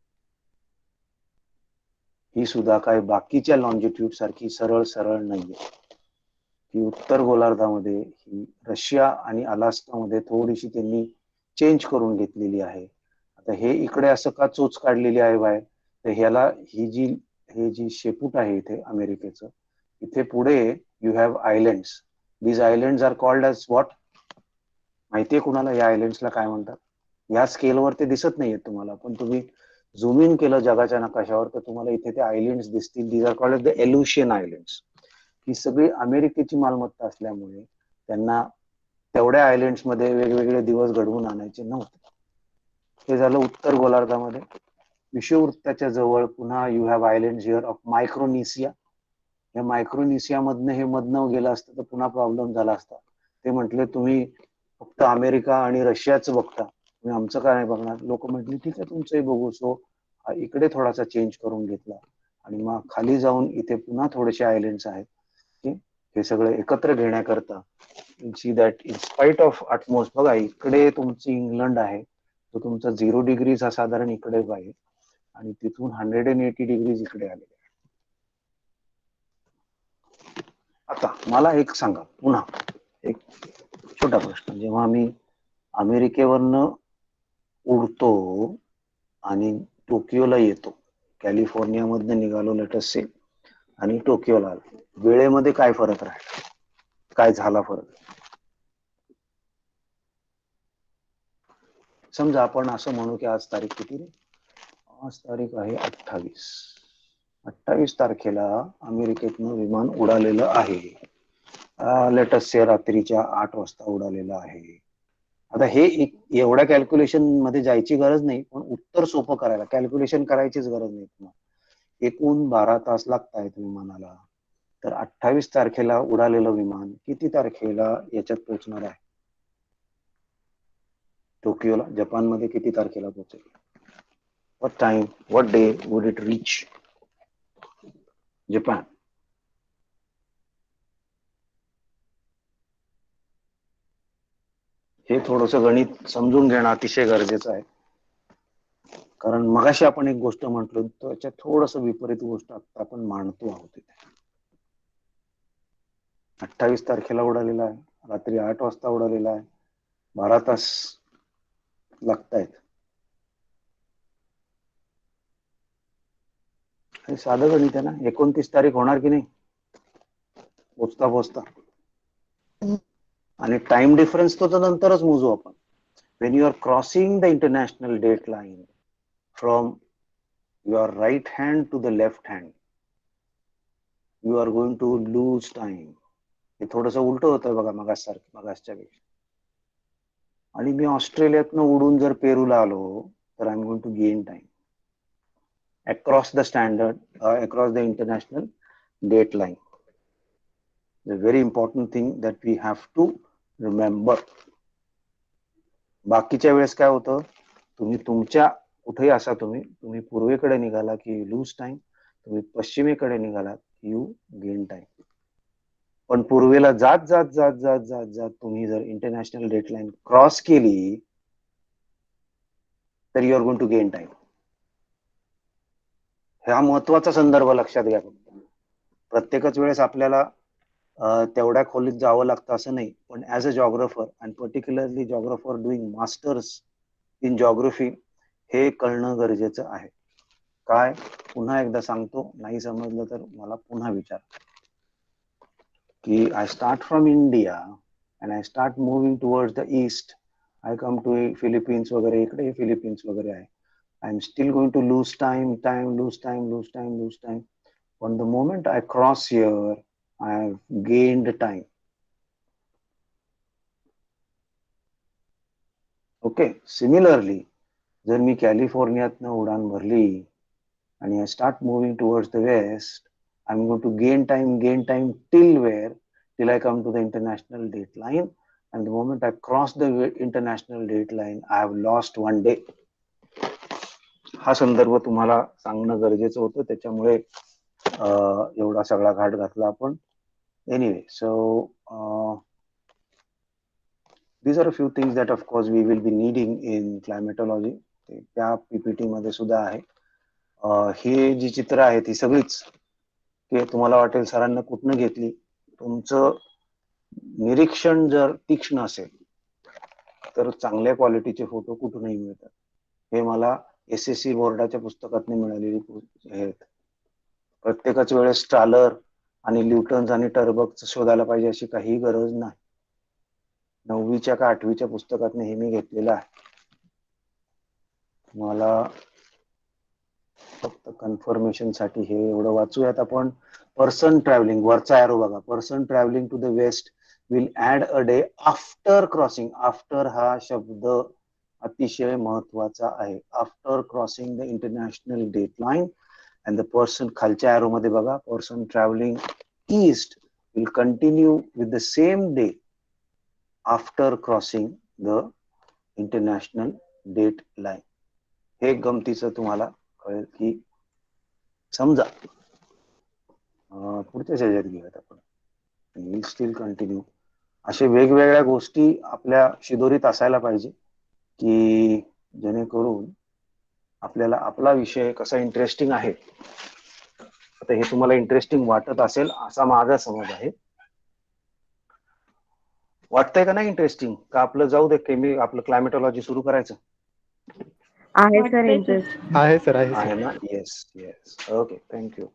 ही सुद्धा काय बाकीच्या लॉन्जिट्यूड सारखी सरळ सरळ नाहीये. ही उत्तर गोलार्धामध्ये, ही रशिया आणि अलास्कामध्ये थोडीशी त्यांनी चेंज करून घेतलेली आहे. आता हे इकडे असं का चोच काढलेली आहे बाहेर, तर ह्याला हे जी शेपूट आहे इथे अमेरिकेचं, इथे पुढे you have islands. These islands are called as what? माहितीये कुणाला या आयलँड्सला काय म्हणतात? या स्केलवर ते दिसत नाहीये तुम्हाला, पण तुम्ही झूम इन केलं जगाच्या नकाशावर तर तुम्हाला इथे ते आयलँड्स दिसतील. These are called the Aleutian islands. ही सगळी अमेरिकेची मालमत्ता असल्यामुळे त्यांना तेवढ्या आयलँड्स मध्ये वेगवेगळे दिवस घडवून आणायचे नव्हते. हे झालं उत्तर गोलार्धामध्ये. विषुववृत्ताच्या जवळ पुन्हा you have island here of Micronesia. या मायक्रोनेशिया मधनं हे मधनं गेलं असतं तर पुन्हा प्रॉब्लेम झाला असता. ते म्हटले तुम्ही फक्त अमेरिका आणि रशियाच बघता, तुम्ही आमचं काय नाही बघणार. लोक म्हटले ठीक आहे तुमचंही बघू. सो इकडे थोडासा चेंज करून घेतला आणि मग खाली जाऊन इथे पुन्हा थोडेसे आयलँड्स आहेत की हे सगळे एकत्र घेण्याकरता. See that in spite of utmost, बघा इकडे तुमची इंग्लंड आहे, तो तुमचा 0 डिग्रीज हा साधारण इकडे आहे आणि तिथून 180 डिग्रीज इकडे आले. आता मला एक सांगा, पुन्हा एक छोटा प्रश्न. जेव्हा आम्ही अमेरिकेवरनं उडतो आणि टोकियोला येतो, कॅलिफोर्निया मधनं निघालो लेटस से आणि टोकियोला आलो, वेळेमध्ये काय फरक राहिला? काय झाला फरक? समजा आपण असं म्हणू की आज तारीख किती रे? आज तारीख आहे 28. 28 तारखेला अमेरिकेतनं विमान उडालेलं आहे. लेटस से रात्रीच्या 8 वाजता उडालेलं आहे. आता हे एवढ्या कॅल्क्युलेशन मध्ये जायची गरज नाही, पण उत्तर सोपं करायला कॅल्क्युलेशन करायचीच गरज नाही. एकूण 12 तास लागतायत विमानाला. तर 28 तारखेला उडालेलं विमान किती तारखेला याच्यात पोहोचणार आहे? टोकियोला, जपानमध्ये किती तारखेला पोहोचेल? What time, what day would it reach Japan? हे थोडस गणित समजून घेणं अतिशय गरजेचं आहे. कारण मगाशी आपण एक गोष्ट म्हटलो, त्याच्यात थोडस विपरीत गोष्ट आता आपण मांडतो आहोत. 28 तारखेला उडालेला आहे, रात्री 8 वाजता उडालेला आहे, 12 तास लागतायत. हे साधं गणित आहे ना. 29 तारीख होणार की नाही पोचता पोचता? आणि टाइम डिफरन्स तो तर नंतरच मोजू आपण. when you are crossing the international date line from your right hand to the left hand, you are going to lose time. हे थोडस उलट होतं बघा मगासच्या पेक्षा. आणि मी ऑस्ट्रेलियातनं उडून जर पेरूला आलो तर I am going to gain time across the standard across the international date line. The very important thing that we have to remember. बाकीच्या वेळेस काय होतं, तुम्ही तुमच्या कुठेही असा तुम्ही पूर्वेकडे निघाला की यू लूज टाइम, तुम्ही पश्चिमेकडे निघाला की यू गेन टाइम. पण पूर्वेला जात जात जात जात जात जात तुम्ही जर इंटरनॅशनल डेडलाईन क्रॉस केली तर you are going to gain time. हा महत्वाचा संदर्भ लक्षात घ्या. प्रत्येकच वेळेस आपल्याला तेवढ्या खोलीत जावं लागतं असं नाही, पण as a geographer and particularly geographer doing masters in geography हे कळणं गरजेचं आहे. काय, पुन्हा एकदा सांगतो, नाही समजलं तर मला पुन्हा विचार की I start from India and I start moving towards the east. I come to Philippines वगैरे, इकडे फिलिपिन्स वगैरे आहे. I am still going to lose time, lose time. पण the moment I cross here I have gained time. Okay. Similarly, जर मी कॅलिफोर्नियातनं उडान भरली आणि I start moving towards the west, I'm going to gain time till where? Till I come to the international date line. And the moment I cross the international date line, I have lost one day. हा संदर्भ तुम्हाला सांगणं गरजेचं होतं, त्याच्यामुळे एवढा सगळा घाट घातला आपण. Anyway, so these are a few things that of course we will be needing in climatology. त्या पीपीटी मध्ये सुद्धा आहे. हे जी चित्र आहेत ही सगळीच की तुम्हाला वाटेल सरांना कुठनं घेतली. तुमचं निरीक्षण जर तीक्ष्ण असेल तर चांगल्या क्वालिटीचे फोटो कुठूनही मिळतात. हे मला SSC बोर्डाच्या पुस्तकात मिळालेली आहेत. प्रत्येकाच वेळेस स्टालर आणि ल्युटन्स आणि टर्बक शोधायला पाहिजे अशी काही गरज नाही. 9वीच्या का 8वीच्या पुस्तकात हे मी घेतलेलं आहे. मला फक्त कन्फर्मेशन साठी हे एवढं वाचूयात आपण. पर्सन ट्रॅव्हलिंग, वरचा एरो बघा, person travelling to the west will add a day after crossing. After हा शब्द अतिशय महत्वाचा आहे. After crossing the international date line. And the person, खालच्या एरो मध्ये बघा, person travelling east will continue with the same day after crossing the international date line. हे गमतीचं तुम्हाला कळेल की समजा पुढच्या ह्याच्यात घेऊयात आपण, विल स्टील कंटिन्यू. असे वेगवेगळ्या गोष्टी आपल्या शिदोरीत असायला पाहिजे की जेणेकरून आपल्याला आपला विषय कसा इंटरेस्टिंग आहे. आता हे तुम्हाला इंटरेस्टिंग वाटत असेल असा माझा समज आहे. वाटतंय का नाही इंटरेस्टिंग? का आपलं जाऊ दे, आपलं क्लायमेटॉलॉजी सुरू करायचं आहे सर वाटतंय की. इंटरेस्ट. आहे सर, आहे आहे सर. ना? Yes yes, okay, thank you.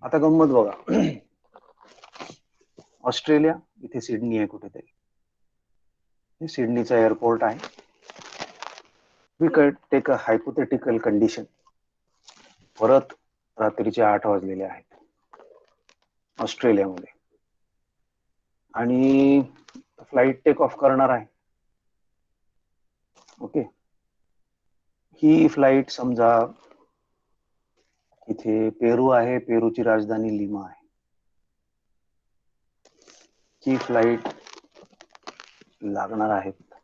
आता गंमत बघा, ऑस्ट्रेलिया, इथे सिडनी आहे कुठेतरी, हे सिडनीचा एअरपोर्ट आहे. We take a hypothetical condition. परत रात्रीचे 8 वाजलेले आहेत ऑस्ट्रेलियामध्ये आणि फ्लाईट टेक ऑफ करणार आहे. ओके, ही फ्लाईट समजा इथे पेरू आहे, पेरूची राजधानी लिमा आहे. ही फ्लाईट लागणार आहेत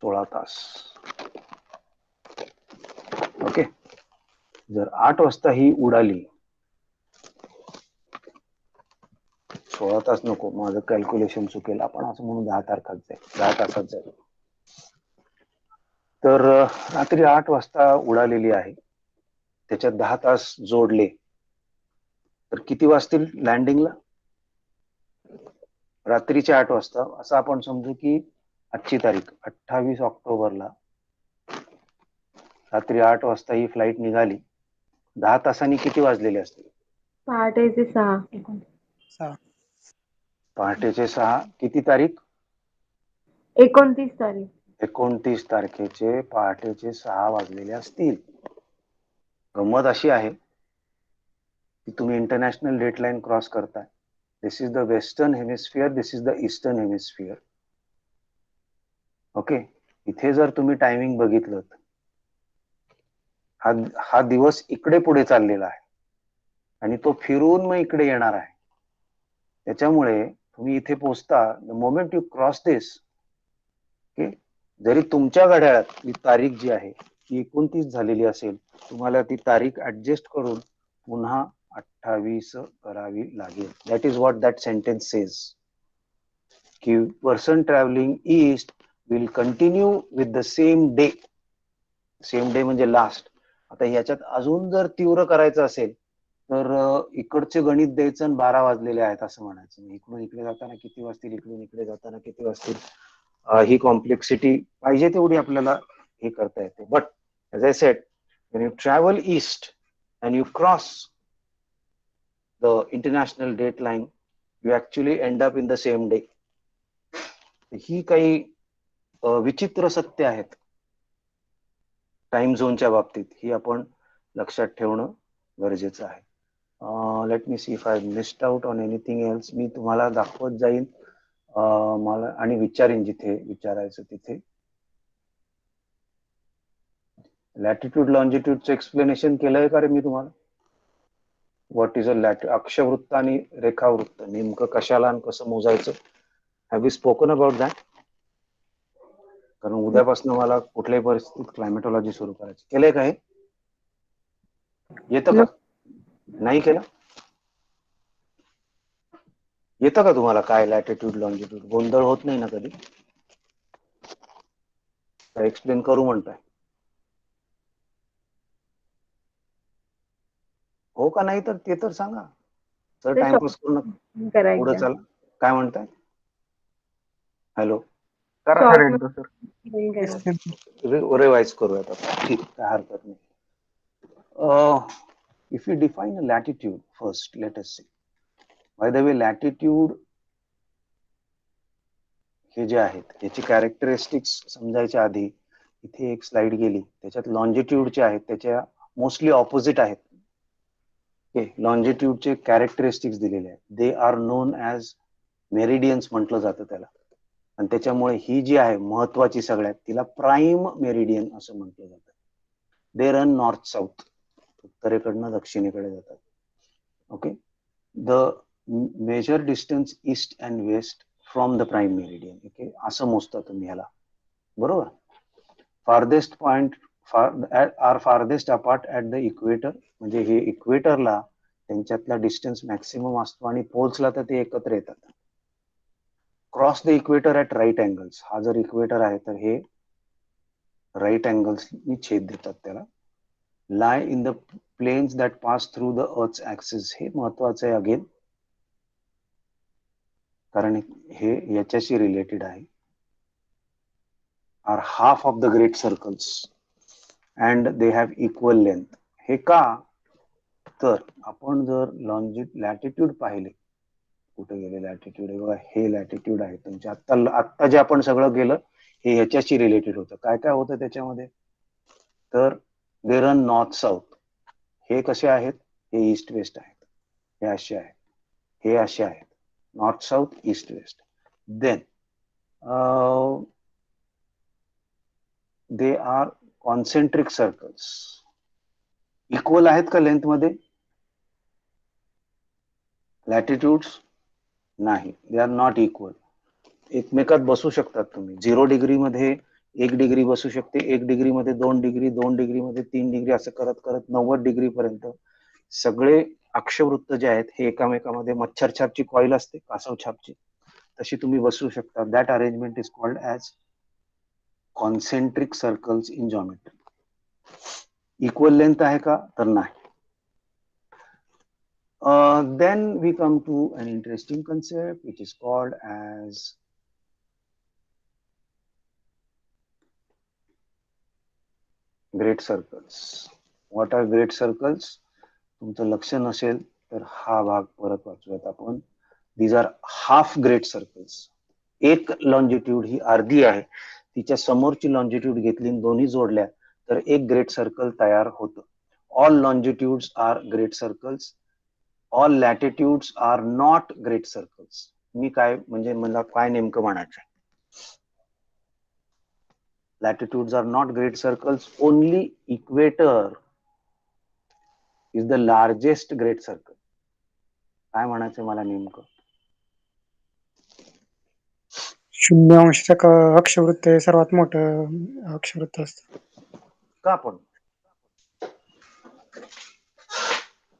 16 तास. ओके, जर 8 वाजता ही उडाली, 16 तास नको, माझं कॅल्क्युलेशन चुकेल, आपण असं म्हणून 10 तासात जाईल. तर रात्री 8 वाजता उडालेली आहे, त्याच्यात 10 तास जोडले तर किती वाजतील लँडिंगला? रात्रीचे 8 वाजता. असं आपण समजू की आजची तारीख 28 ऑक्टोबरला रात्री 8 वाजता ही फ्लाईट निघाली. 10 तासांनी किती वाजलेले असतील? पहाटेचे 6. 6. पहाटेचे 6. किती तारीख? 29 तारीख. 29 तारखेचे पहाटेचे 6 वाजलेले असतील. गंमत अशी आहे की तुम्ही इंटरनॅशनल डेडलाईन क्रॉस करताय. This is the western hemisphere, this is the eastern hemisphere. Okay, इथे जर तुम्ही टायमिंग बघितलं, हा दिवस इकडे पुढे चाललेला आहे आणि तो फिरून मग इकडे येणार आहे. त्याच्यामुळे तुम्ही इथे पोहोचता, the moment you cross this, okay, जरी तुमच्या घड्याळात ही तारीख जी आहे ती 29 झालेली असेल, तुम्हाला ती तारीख ऍडजस्ट करून पुन्हा 28 करावी लागेल. That is what that sentence says, की person travelling east will continue with the same day. Same day म्हणजे लास्ट. आता ह्याच्यात अजून जर तीव्र करायचं असेल तर इकडचे गणित द्यायचं आणि 12 वाजलेले आहेत असं म्हणायचं. इकडून इकडे जाताना किती वाजतील, इकडून इकडे जाताना किती वाजतील. ही कॉम्प्लेक्सिटी पाहिजे तेवढी आपल्याला हे करता येते. But as I said, when you travel east and you cross the international date line, you actually end up in the same day. ही काही विचित्र सत्य आहेत टाइम झोनच्या बाबतीत, ही आपण लक्षात ठेवणं गरजेचं आहे. Let me see if I missed out on anything else. मी तुम्हाला दाखवत जाईन मला आणि विचारीन जिथे विचारायचं तिथे. लॅटिट्यूड लॉन्जिट्यूडचं एक्सप्लेनेशन केलंय का रे मी तुम्हाला? व्हॉट इज अ अक्षवृत्त आणि रेखावृत्त नेमकं कशाला आणि कसं मोजायचं? Have we spoken about that? कारण उद्यापासून मला कुठल्याही परिस्थितीत क्लायमेटॉलॉजी सुरू करायची. केलंय का हे? येतं का? नाही केलं? येतं का तुम्हाला काय लॅटिट्यूड लॉन्जिट्यूड? गोंधळ होत नाही ना कधी? एक्सप्लेन करू म्हणताय? हो का नाही तर ते तर सांगा सर. ते टाइमपास करू नका, पुढे करायचं. चला. काय म्हणताय? हॅलो, करा सर एकदा सर. रिवाइज करूयात आता. ठीक, काय हरकत नाही. If you define a latitude first, let us see. By the way, latitude हे जे आहेत याची कॅरेक्टरिस्टिक्स समजायच्या आधी इथे एक स्लाइड गेली, त्याच्यात लॉन्जिट्यूडचे आहेत, त्याच्या मोस्टली ऑपोजिट आहेत. लॉन्जिट्यूडचे कॅरेक्टरिस्टिक्स दिलेले आहेत. They are non as meridians म्हटलं जातं त्याला. आणि त्याच्यामुळे ही जी आहे महत्वाची सगळ्यात, तिला प्राईम मेरिडियन असं म्हटलं जातं. दे रन नॉर्थ साऊथ, उत्तरेकडनं दक्षिणेकडे जातात. Okay, the major distance east and west from the prime meridian. Okay, असं मोजता तुम्ही ह्याला, बरोबर. Farthest point are farthest apart at the equator, म्हणजे हे इक्वेटरला त्यांच्यातला डिस्टन्स मॅक्सिमम असतो आणि पोहोचला तर ते एकत्र येतात. Cross the equator at right angles, हा जर इक्वेटर आहे तर हे राईट अँगल्सनी छेद देतात त्याला. lie in the planes that pass through the earth's axis, हे महत्वाचं आहे अगेन, कारण हे याच्याशी रिलेटेड आहे. are half of the great circles and they have equal length. हे का? तर आपण जर लॅटिट्यूड पाहिले, कुठे गेले लॅटिट्यूड? हे बघा, हे लॅटिट्यूड आहे तुमच्या. आत्ता जे आपण सगळं गेलं हे ह्याच्याशी रिलेटेड होतं. काय काय होतं त्याच्यामध्ये? तर दे रन नॉर्थ साऊथ. हे कसे आहेत? हे ईस्ट वेस्ट आहेत. हे असे आहेत, हे असे आहेत. North south, east west. Then they are concentric circles. Equal आहेत का लेंथ मध्ये? लॅटिट्यूड्स नाही, दे आर नॉट इक्वल. एकमेकात बसू शकतात तुम्ही. 0 डिग्री मध्ये 1 डिग्री बसू शकते, 1 डिग्री मध्ये 2 डिग्री, 2 डिग्री मध्ये 3 डिग्री, असं करत करत 90 डिग्री पर्यंत सगळे अक्षवृत्त जे आहेत हे एकामेकामध्ये मच्छर छापची कॉईल असते, कासव छापची, तशी तुम्ही बसू शकता. That arrangement is called as concentric circles in geometry. Equal length आहे का? तर नाही. Then we come to an interesting concept which is called as great circles. What are great circles? तुमचं लक्ष नसेल तर हा भाग परत वाचूयात आपण. These are half great circles. एक लॉन्जिट्यूड ही अर्धी आहे, तिच्या समोरची लॉन्जिट्यूड घेतली आणि दोन्ही जोडल्या तर एक ग्रेट सर्कल तयार होतं. All longitudes are great circles. All latitudes are not great circles. मी काय म्हणजे मला काय नेमकं म्हणायचं? Latitudes are not great circles. Only equator is the largest great circle. काय म्हणायचं मला नेमकं? शून्य अंशाचा अक्षवृत्त हे सर्वात मोठं अक्षवृत्त असतं. का पण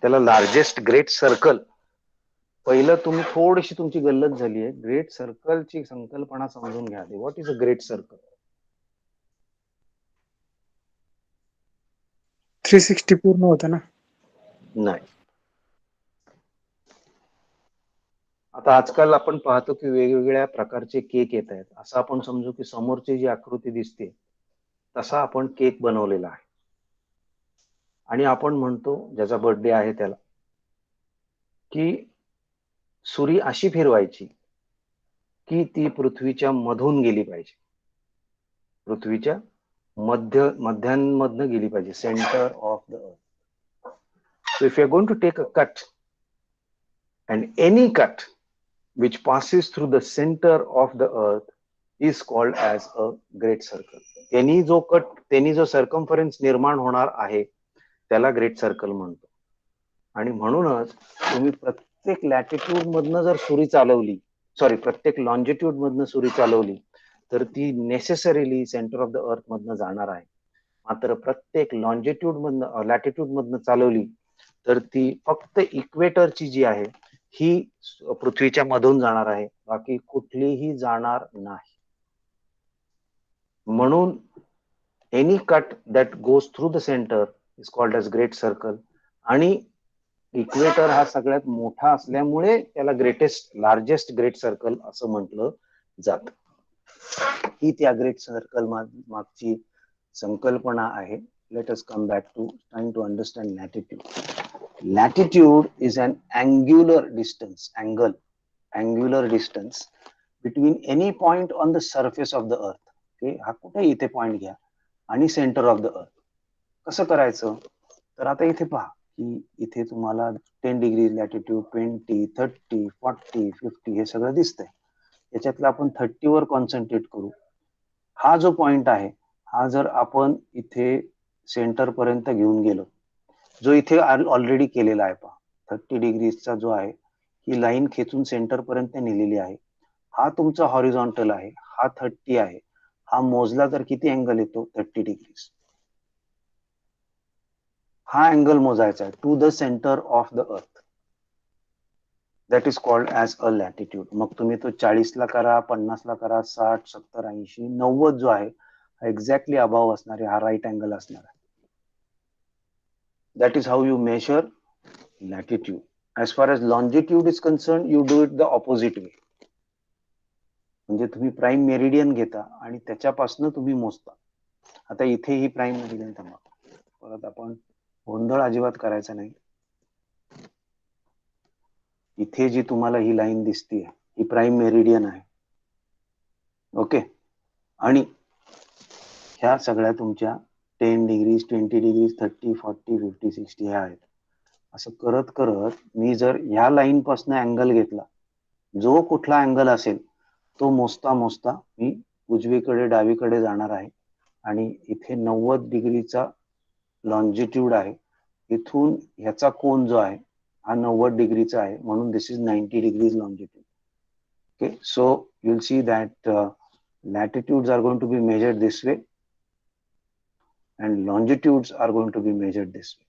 त्याला लार्जेस्ट ग्रेट सर्कल, पहिलं तुम्ही थोडीशी तुमची गल्लत झाली आहे. ग्रेट सर्कलची संकल्पना समजून घ्या. What is a great circle? 360 पूर्ण होतं ना. नाही. आता आजकाल आपण पाहतो की वेगवेगळ्या प्रकारचे केक येत आहेत. असं आपण समजू की समोरची जी आकृती दिसते तसा आपण केक बनवलेला आहे आणि आपण म्हणतो ज्याचा बर्थडे आहे त्याला की सुरी अशी फिरवायची की ती पृथ्वीच्या मधून गेली पाहिजे, पृथ्वीच्या मध्यांमधनं गेली पाहिजे, centre of the earth. So if you are going to take a cut and any cut which passes through the center of the earth is called as a great circle. त्यांनी जो सर्कम्फरन्स निर्माण होणार आहे त्याला great circle म्हणतो. आणि म्हणूनच तुम्ही प्रत्येक लॅटिट्यूड मधनं जर सुरी चालवली, प्रत्येक लॉन्जिट्यूड मधनं सुरी चालवली तर ती नेसेसरीली सेंटर ऑफ द अर्थ मधनं जाणार आहे. मात्र प्रत्येक लॉन्जिट्यूड मधनं लॅटिट्यूड मधनं चालवली तर ती फक्त इक्वेटरची जी आहे ही पृथ्वीच्या मधून जाणार आहे, बाकी कुठलीही जाणार नाही. म्हणून any cut that goes through the centre is called as great circle. आणि इक्वेटर हा सगळ्यात मोठा असल्यामुळे त्याला लार्जेस्ट ग्रेट सर्कल असं म्हटलं जात. ही त्या ग्रेट सर्कल मागची संकल्पना आहे. Let us come back to trying to understand latitude. Latitude is an angular distance between any point on the surface of the earth. Okay, हा कुठे इथे पॉइंट घ्या आणि सेंटर ऑफ द अर्थ. कसं करायचं तर आता इथे पहा की इथे तुम्हाला 10 डिग्री लॅटिट्यूड, 20, 30, 40, 50 हे सगळं दिसतंय. याच्यातलं आपण 30 वर कॉन्सन्ट्रेट करू. हा जो पॉइंट आहे हा जर आपण इथे सेंटर पर्यंत घेऊन गेलो, जो इथे ऑलरेडी केलेला आहे पहा, 30 डिग्रीचा जो आहे ही लाईन खेचून सेंटर पर्यंत नेलेली आहे. हा तुमचा हॉरिझॉन्टल आहे, हा 30 आहे. हा मोजला तर किती अँगल येतो? 30 डिग्रीज. हा अँगल मोजायचा आहे to the centre of the earth. That is called as a latitude. मग तुम्ही तो 40 ला करा, 50 ला करा, 60, 70, 80, 90 जो आहे हा एक्झॅक्टली अबाव असणार आहे, हा राईट अँगल असणार आहे. That is how you measure latitude. As far as longitude is concerned, you do it the opposite way. म्हणजे तुम्ही प्राईम मेरिडियन घेता आणि त्याच्यापासून तुम्ही मोजता. आता इथे ही प्राईम मेरिडियन थांबा, परत आपण गोंधळ अजिबात करायचा नाही. इथे जी तुम्हाला ही लाईन दिसते ही प्राईम मेरिडियन आहे. ओके, आणि ह्या सगळ्या तुमच्या 10 डिग्रीज, 20 डिग्रीज, 30, 40, 50, 60 ह्या आहेत. असं करत करत मी जर ह्या लाईन पासून अँगल घेतला, जो कुठला अँगल असेल तो मोजता मोजता मी उजवीकडे डावीकडे जाणार आहे. आणि इथे 90 डिग्रीचा लॉन्जिट्यूड आहे. इथून ह्याचा कोन जो आहे हा 90 डिग्रीचा आहे, म्हणून this is 90 degrees longitude. Okay, so you will see that latitudes are going to be measured this way and longitudes are going to be measured this way.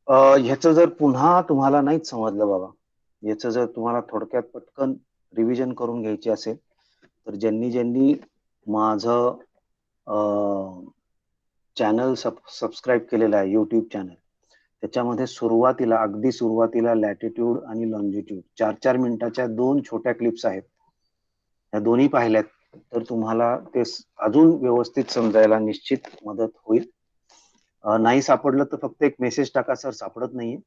ह्याचं जर पुन्हा तुम्हाला नाहीच समजलं बाबा, याचं जर तुम्हाला थोडक्यात पटकन रिव्हिजन करून घ्यायची असेल तर ज्यांनी माझं चॅनल सबस्क्राईब केलेलं आहे, युट्यूब चॅनल, त्याच्यामध्ये अगदी सुरुवातीला लॅटिट्यूड आणि लॉन्जिट्यूड 4-4 मिनिटाच्या 2 छोट्या क्लिप्स आहेत. या दोन्ही पाहिल्यात तर तुम्हाला ते अजून व्यवस्थित समजायला निश्चित मदत होईल. नाही सापडलं तर फक्त एक मेसेज टाका, सर सापडत नाहीये.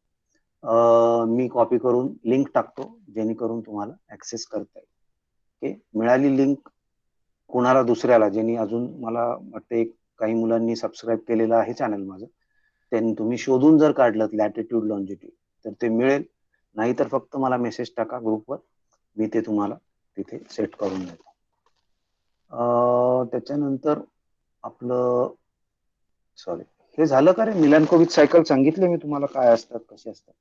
मी कॉपी करून लिंक टाकतो जेणेकरून तुम्हाला ऍक्सेस करता येईल. ओके, मिळाली लिंक कोणाला दुसऱ्याला ज्यांनी अजून मला वाटते काही मुलांनी सबस्क्राईब केलेलं आहे चॅनल माझं, त्यांनी तुम्ही शोधून जर काढलं लॅटिट्यूड लॉन्जिट्यूड तर ते मिळेल. नाही तर फक्त मला मेसेज टाका ग्रुपवर, मी ते तुम्हाला तिथे सेट करून देतो. त्याच्यानंतर आपलं हे झालं का रे? मिलानकोविच सायकल सांगितले मी तुम्हाला काय असतात, कसे असतात.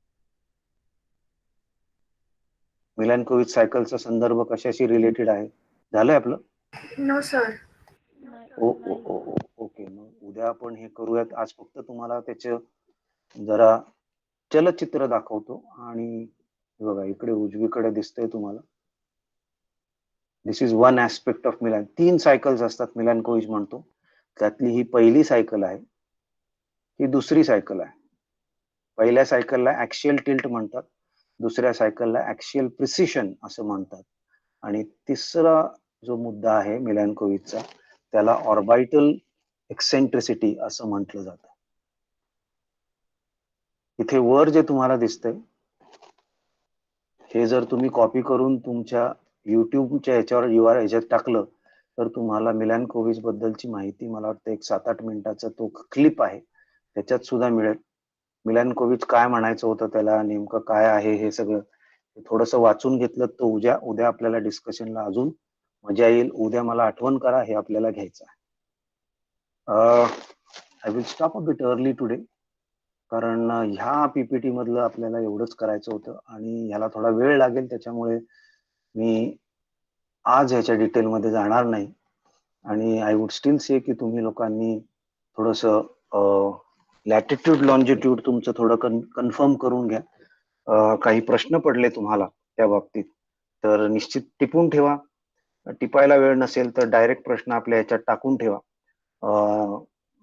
मिलॅनकोविच सायकलचा संदर्भ कशाशी रिलेटेड आहे? झालंय आपलं? No sir. ओके, मग उद्या आपण हे करूयात. आज फक्त तुम्हाला त्याचं जरा चलचित्र दाखवतो. आणि हे बघा, इकडे उजवीकडे दिसतंय तुम्हाला. This is one aspect of Milan. 3 cycles असतात मिलॅनकोविच म्हणतो. त्यातली ही पहिली सायकल आहे, ही दुसरी सायकल आहे. पहिल्या सायकलला ऍक्सियल टिल्ट म्हणतात, दुसऱ्या सायकलला ऍक्सियल प्रिसिशन असं म्हणतात, आणि तिसरा जो मुद्दा आहे मिलॅनकोविचचा त्याला ऑर्बिटल एक्सेंट्रिसिटी असं म्हटलं जातं. इथे वर जे तुम्हाला दिसतंय हे जर तुम्ही कॉपी करून तुमच्या युट्यूबच्या ह्याच्यावर ह्याच्यात टाकलं तर तुम्हाला मिलॅनकोविच बद्दलची माहिती, मला वाटतं एक 7-8 मिनिटाचा तो क्लिप आहे, त्याच्यात सुद्धा मिळेल. मिलॅनकोविच काय म्हणायचं होतं, त्याला नेमकं काय आहे हे सगळं थोडंसं वाचून घेतलं तर उद्या आपल्याला डिस्कशनला अजून मजा येईल. उद्या मला आठवण करा, हे आपल्याला घ्यायचं आहे. I will stop a bit early today, कारण ह्या पीपीटी मधलं आपल्याला एवढंच करायचं होतं आणि ह्याला थोडा वेळ लागेल, त्याच्यामुळे मी आज ह्याच्या डिटेलमध्ये जाणार नाही. आणि आय वुड स्टील से की तुम्ही लोकांनी थोडंसं लॅटिट्यूड लॉन्जिट्यूड तुमचं थोडं कन्फर्म करून घ्या. काही प्रश्न पडले तुम्हाला त्या बाबतीत तर निश्चित टिपून ठेवा. टिपायला वेळ नसेल तर डायरेक्ट प्रश्न आपल्या ह्याच्यात टाकून ठेवा.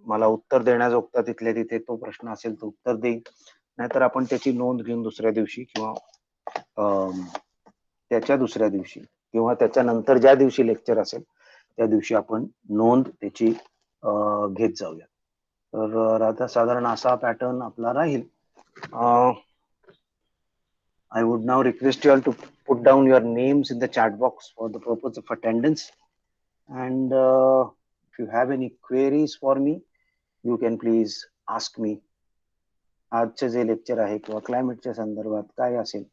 मला उत्तर देण्याजोगता तिथल्या तिथे तो प्रश्न असेल तर उत्तर देईन, नाहीतर आपण त्याची नोंद घेऊन दुसऱ्या दिवशी किंवा त्याच्या दुसऱ्या दिवशी किंवा त्याच्यानंतर ज्या दिवशी लेक्चर असेल त्या दिवशी आपण नोंद त्याची घेत जाऊया. तर आता साधारण असा पॅटर्न आपला राहील. I would now request you all to put down your names in the chat box for the purpose of attendance. And if you have any queries for me, you can please ask me. आजचे जे lecture आहे किंवा क्लायमेटच्या संदर्भात काय असेल,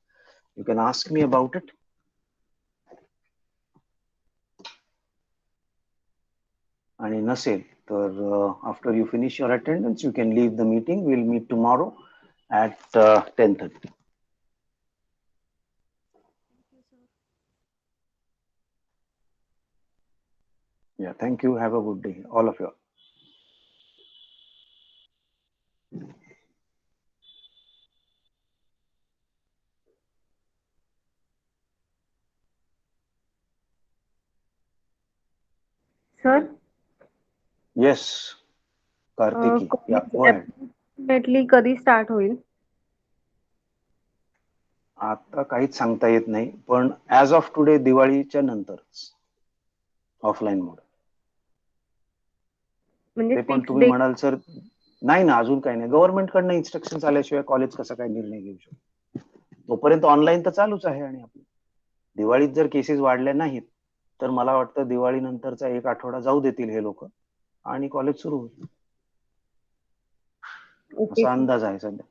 you can ask me about it. आणि नसेल तर after you finish your attendance, you can leave the meeting. We'll meet tomorrow at 10:30. Yeah, thank you. Have a good day, all of you. Sir Yes, Kartiki. Yeah, go ahead. Approximately कधी start होईल? आता काहीच सांगता येत नाही, पण as of today दिवाळीच्या नंतरच ऑफलाईन मोड. म्हणजे ते पण फिक्स तुम्ही डे? म्हणाल सर नाही ना, अजून काही नाही. गव्हर्नमेंट कडनं इन्स्ट्रक्शन आल्याशिवाय कॉलेज कसा काय निर्णय घेऊ शकतो? तोपर्यंत ऑनलाईन तर चालूच आहे. आणि आपलं दिवाळीत जर केसेस वाढल्या नाहीत तर मला वाटतं दिवाळी नंतरचा 1 आठवडा जाऊ देतील हे लोक आणि कॉलेज सुरू होईल, ओके असा अंदाज आहे सध्या.